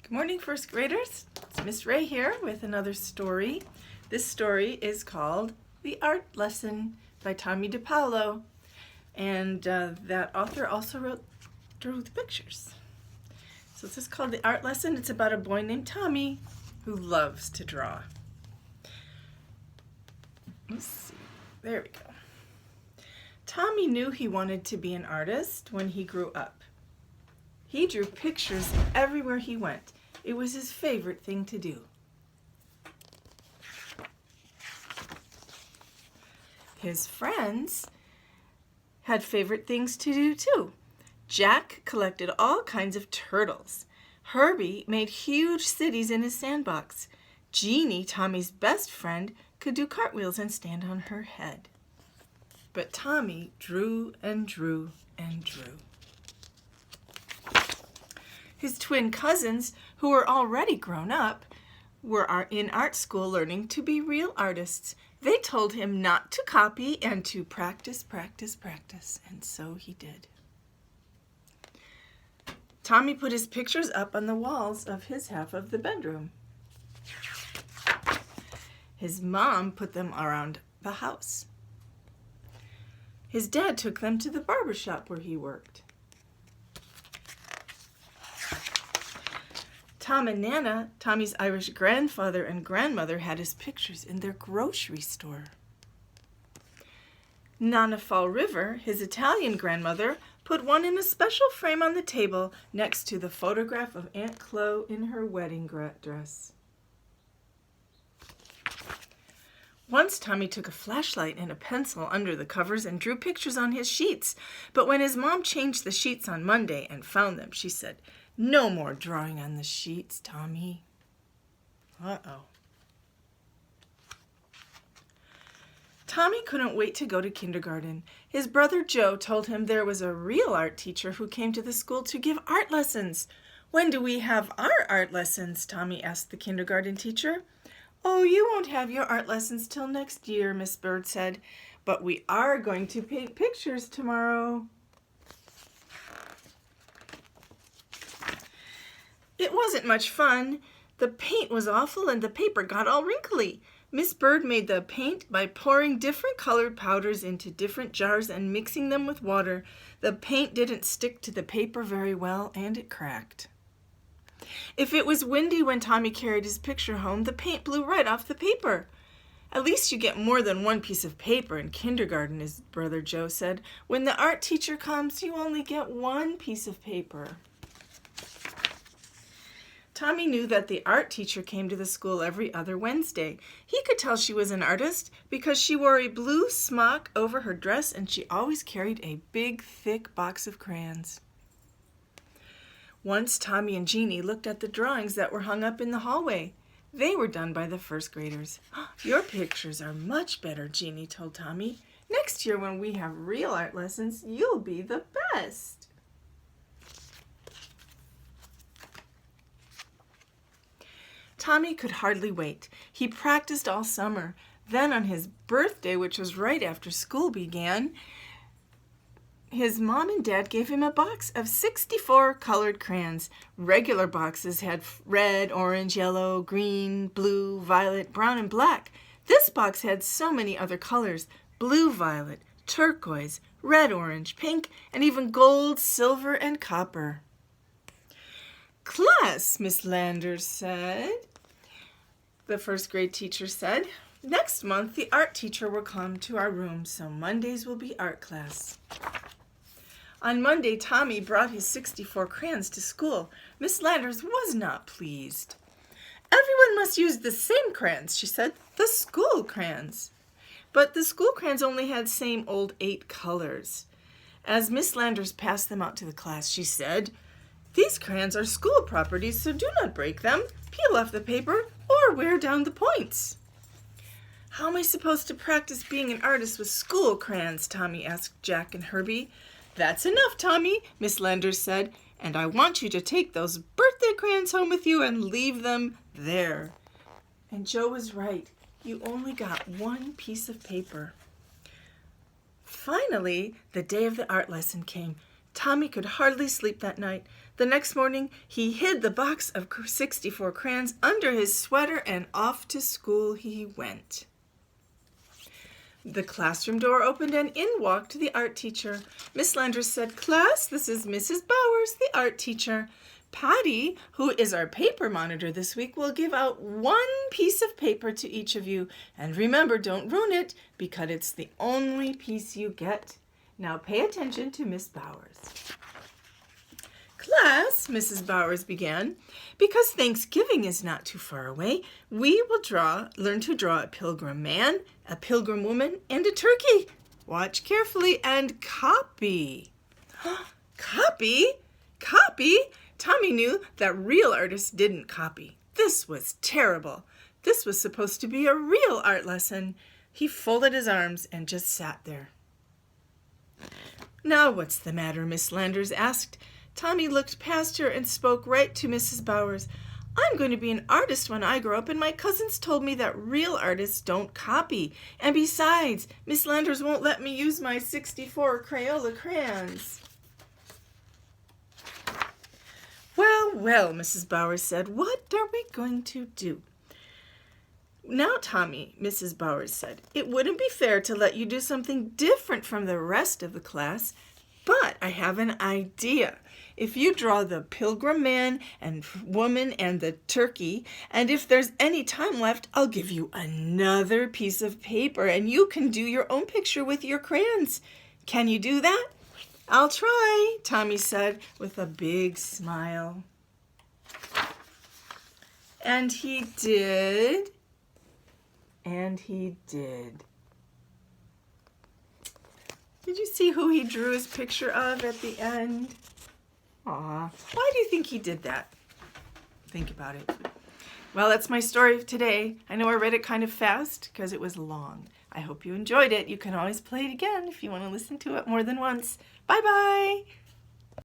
Good morning, first graders. It's Miss Ray here with another story. This story is called The Art Lesson by Tomi dePaola, and that author also drew the pictures. So this is called The Art Lesson. It's about a boy named Tomi who loves to draw. Let's see. There we go. Tomi knew he wanted to be an artist when he grew up. He drew pictures everywhere he went. It was his favorite thing to do. His friends had favorite things to do too. Jack collected all kinds of turtles. Herbie made huge cities in his sandbox. Jeannie, Tomi's best friend, could do cartwheels and stand on her head. But Tomi drew and drew and drew. His twin cousins, who were already grown up, were in art school learning to be real artists. They told him not to copy and to practice, practice, practice, and so he did. Tomi put his pictures up on the walls of his half of the bedroom. His mom put them around the house. His dad took them to the barber shop where he worked. Tom and Nana, Tomi's Irish grandfather and grandmother, had his pictures in their grocery store. Nana Fall River, his Italian grandmother, put one in a special frame on the table next to the photograph of Aunt Chloe in her wedding dress. Once Tomi took a flashlight and a pencil under the covers and drew pictures on his sheets. But when his mom changed the sheets on Monday and found them, she said, "No more drawing on the sheets, Tomi." Uh-oh. Tomi couldn't wait to go to kindergarten. His brother Joe told him there was a real art teacher who came to the school to give art lessons. "When do we have our art lessons?" Tomi asked the kindergarten teacher. "Oh, you won't have your art lessons till next year," Miss Bird said. "But we are going to paint pictures tomorrow." It wasn't much fun. The paint was awful and the paper got all wrinkly. Miss Bird made the paint by pouring different colored powders into different jars and mixing them with water. The paint didn't stick to the paper very well and it cracked. If it was windy when Tomi carried his picture home, the paint blew right off the paper. "At least you get more than one piece of paper in kindergarten," his brother Joe said. "When the art teacher comes, you only get one piece of paper." Tomi knew that the art teacher came to the school every other Wednesday. He could tell she was an artist because she wore a blue smock over her dress and she always carried a big, thick box of crayons. Once Tomi and Jeannie looked at the drawings that were hung up in the hallway. They were done by the first graders. "Your pictures are much better," Jeannie told Tomi. "Next year when we have real art lessons, you'll be the best." Tomi could hardly wait. He practiced all summer. Then on his birthday, which was right after school began, his mom and dad gave him a box of 64 colored crayons. Regular boxes had red, orange, yellow, green, blue, violet, brown, and black. This box had so many other colors: blue, violet, turquoise, red, orange, pink, and even gold, silver, and copper. "Class," Miss Landers said, the first grade teacher said, "next month the art teacher will come to our room, so Mondays will be art class." On Monday, Tomi brought his 64 crayons to school. Miss Landers was not pleased. "Everyone must use the same crayons," she said, "the school crayons." But the school crayons only had same old 8 colors. As Miss Landers passed them out to the class, she said, "These crayons are school properties, so do not break them, peel off the paper, or wear down the points." "How am I supposed to practice being an artist with school crayons?" Tomi asked Jack and Herbie. "That's enough, Tomi," Miss Landers said, "and I want you to take those birthday crayons home with you and leave them there." And Joe was right. You only got one piece of paper. Finally, the day of the art lesson came. Tomi could hardly sleep that night. The next morning, he hid the box of 64 crayons under his sweater and off to school he went. The classroom door opened and in walked the art teacher. Miss Landers said, "Class, this is Mrs. Bowers, the art teacher. Patty, who is our paper monitor this week, will give out 1 piece of paper to each of you. And remember, don't ruin it because it's the only piece you get. Now pay attention to Miss Bowers." "Class," Mrs. Bowers began, "because Thanksgiving is not too far away, we will learn to draw a pilgrim man, a pilgrim woman, and a turkey. Watch carefully and copy." Copy? Copy? Tomi knew that real artists didn't copy. This was terrible. This was supposed to be a real art lesson. He folded his arms and just sat there. "Now what's the matter?" Miss Landers asked. Tomi looked past her and spoke right to Mrs. Bowers. "I'm going to be an artist when I grow up, and my cousins told me that real artists don't copy. And besides, Miss Landers won't let me use my 64 Crayola crayons." Well, Mrs. Bowers said, "what are we going to do?" "Now, Tomi," Mrs. Bowers said, "it wouldn't be fair to let you do something different from the rest of the class, but I have an idea. If you draw the pilgrim man and woman and the turkey, and if there's any time left, I'll give you another piece of paper and you can do your own picture with your crayons. Can you do that?" "I'll try," Tomi said with a big smile. And he did. And he did. Did you see who he drew his picture of at the end? Aw, why do you think he did that? Think about it. Well, that's my story of today. I know I read it kind of fast because it was long. I hope you enjoyed it. You can always play it again if you want to listen to it more than once. Bye-bye.